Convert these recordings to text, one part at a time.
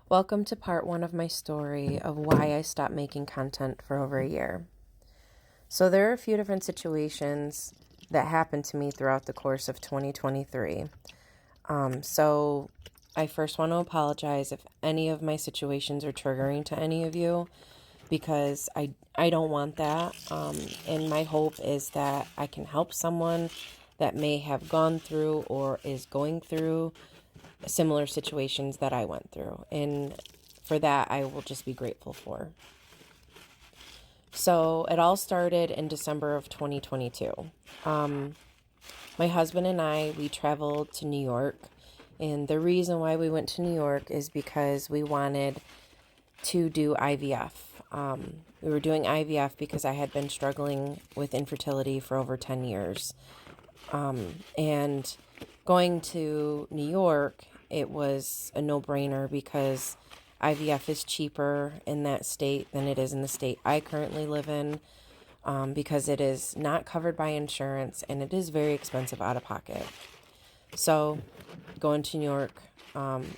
Welcome to part one of my story of why I stopped making content for over a year. So there are a few different situations that happened to me throughout the course of 2023. So I first want to apologize if any of my situations are triggering to any of you, because I don't want that. And my hope is that I can help someone that may have gone through or is going through similar situations that I went through. And for that, I will just be grateful for. So it all started in December of 2022. My husband and I, we traveled to New York. And the reason why we went to New York is because we wanted to do IVF. We were doing IVF because I had been struggling with infertility for over 10 years. And going to New York, it was a no-brainer because IVF is cheaper in that state than it is in the state I currently live in, because it is not covered by insurance and it is very expensive out of pocket. So going to New York,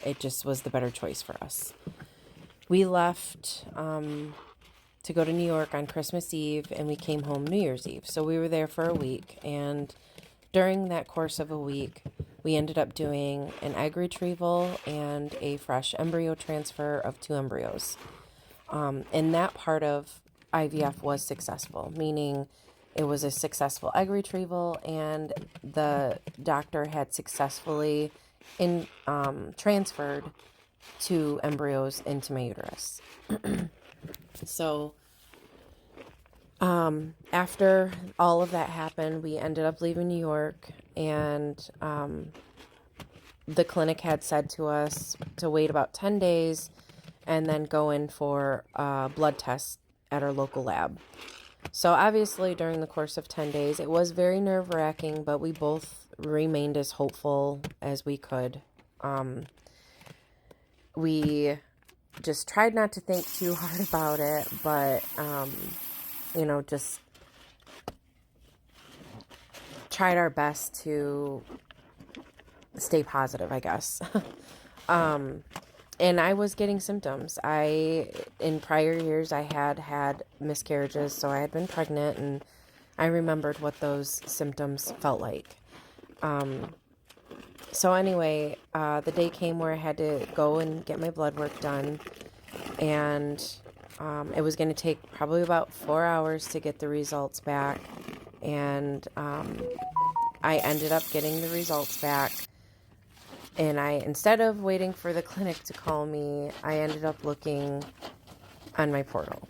it just was the better choice for us. We left to go to New York on Christmas Eve, and we came home New Year's Eve. So we were there for a week, and during that course of a week, we ended up doing an egg retrieval and a fresh embryo transfer of 2 embryos. And that part of IVF was successful, meaning it was a successful egg retrieval, and the doctor had successfully transferred 2 embryos into my uterus. So after all of that happened, we ended up leaving New York, and the clinic had said to us to wait about 10 days and then go in for a blood test at our local lab. So obviously during the course of 10 days, it was very nerve-wracking, but we both remained as hopeful as we could. We just tried not to think too hard about it, but just tried our best to stay positive, I guess. And I was getting symptoms. In prior years, I had miscarriages, so I had been pregnant, and I remembered what those symptoms felt like. So anyway, the day came where I had to go and get my blood work done, and it was going to take probably about 4 hours to get the results back, and I ended up getting the results back, and instead of waiting for the clinic to call me, I ended up looking on my portal.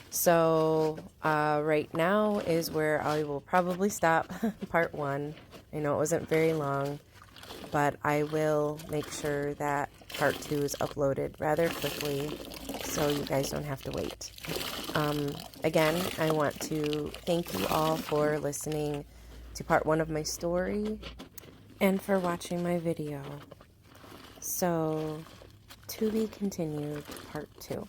So right now is where I will probably stop part 1. I know it wasn't very long, but I will make sure that part 2 is uploaded rather quickly so you guys don't have to wait. Again, I want to thank you all for listening to part 1 of my story and for watching my video. So, to be continued, part 2.